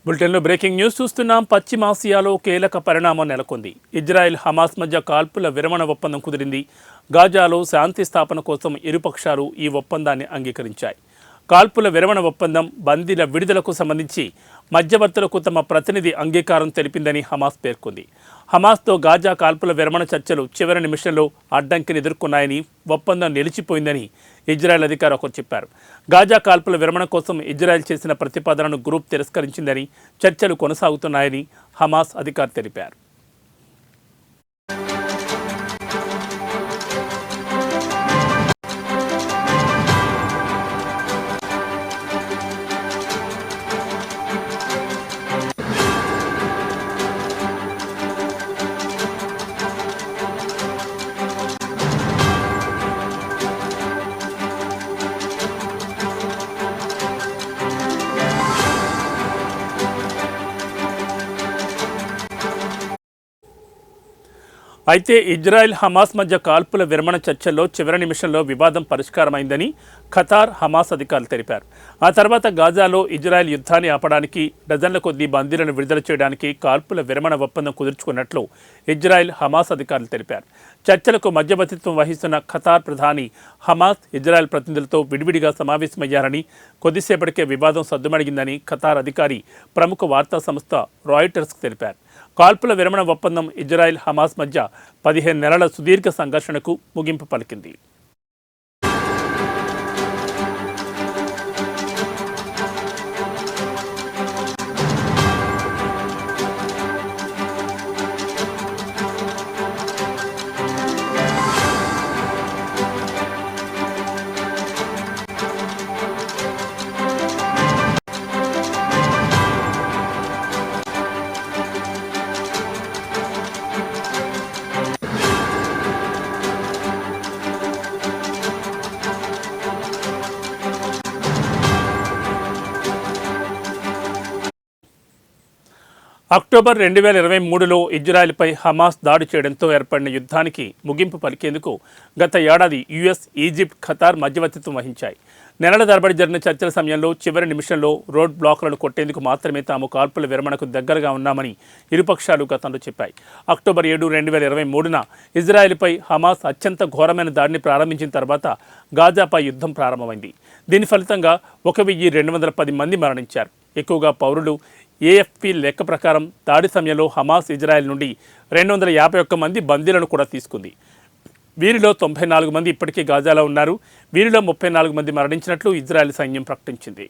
బులెటిన్లో breaking news చూస్తున్నాం. పశ్చిమాసియాలో కీలక పరిణామం నెలకొంది. ఇజ్రాయెల్ హమాస్ మధ్య కాల్పుల విరమణ ఒప్పందం కుదిరింది. గాజాలో శాంతి స్థాపన కోసం ఇరుపక్షాలు ఈ ఒప్పందాన్ని అంగీకరించాయి. కాల్పుల విరమణ ఒప్పందం బందీల విడుదలకు సంబంధించి మధ్యవర్తులకు తమ ప్రతినిధి అంగీకారం తెలిపిందని హమాస్ పేర్కొంది. హమాస్తో గాజా కాల్పుల విరమణ చర్చలు చివరి నిమిషంలో అడ్డంకిని ఎదుర్కొన్నాయని, ఒప్పందం నిలిచిపోయిందని ఇజ్రాయెల్ అధికారి ఒకరు చెప్పారు. గాజా కాల్పుల విరమణ కోసం ఇజ్రాయెల్ చేసిన ప్రతిపాదనను గ్రూప్ తిరస్కరించిందని, చర్చలు కొనసాగుతున్నాయని హమాస్ అధికారి తెలిపారు. అయితే ఇజ్రాయెల్ హమాస్ మధ్య కాల్పుల విరమణ చర్చల్లో చివరి నిమిషంలో వివాదం పరిష్కారమైందని ఖతార్ హమాస్ అధికారులు తెలిపారు. ఆ తర్వాత గాజాలో ఇజ్రాయెల్ యుద్ధాన్ని ఆపడానికి డజన్ల కొద్దీ బందీలను విడుదల చేయడానికి కాల్పుల విరమణ ఒప్పందం కుదుర్చుకున్నట్లు ఇజ్రాయెల్ హమాస్ అధికారులు తెలిపారు. చర్చలకు మధ్యవర్తిత్వం వహిస్తున్న ఖతార్ ప్రధాని హమాస్ ఇజ్రాయెల్ ప్రతినిధులతో విడివిడిగా సమావేశమయ్యారని, కొద్దిసేపటికే వివాదం సద్దుమణిగిందని ఖతార్ అధికారి ప్రముఖ వార్తా సంస్థ రాయిటర్స్కు తెలిపారు. కాల్పుల విరమణ ఒప్పందం ఇజ్రాయెల్ హమాస్ మధ్య 15 నెలల సుదీర్ఘ సంఘర్షణకు ముగింపు పలికింది. అక్టోబర్ 2023లో ఇజ్రాయెల్పై హమాస్ దాడి చేయడంతో ఏర్పడిన యుద్ధానికి ముగింపు పలికేందుకు గత ఏడాది యుఎస్, ఈజిప్ట్, ఖతార్ మధ్యవర్తిత్వం వహించాయి. నెలల తరబడి జరిగిన చర్చల సమయంలో చివరి నిమిషంలో రోడ్ బ్లాకులను కొట్టేందుకు మాత్రమే తాము కాల్పుల విరమణకు దగ్గరగా ఉన్నామని ఇరుపక్షాలు గతంలో చెప్పాయి. అక్టోబర్ 7, 2023న ఇజ్రాయెల్పై హమాస్ అత్యంత ఘోరమైన దాడిని ప్రారంభించిన తర్వాత గాజాపై యుద్ధం ప్రారంభమైంది. దీని ఫలితంగా 1210 మంది మరణించారు. ఎక్కువగా పౌరులు. ఏఎఫ్పి లెక్క ప్రకారం దాడి సమయంలో హమాస్ ఇజ్రాయెల్ నుండి 251 మంది బందీలను కూడా తీసుకుంది. వీరిలో 94 మంది ఇప్పటికీ గాజాలో ఉన్నారు. వీరిలో 34 మంది మరణించినట్లు ఇజ్రాయెల్ సైన్యం ప్రకటించింది.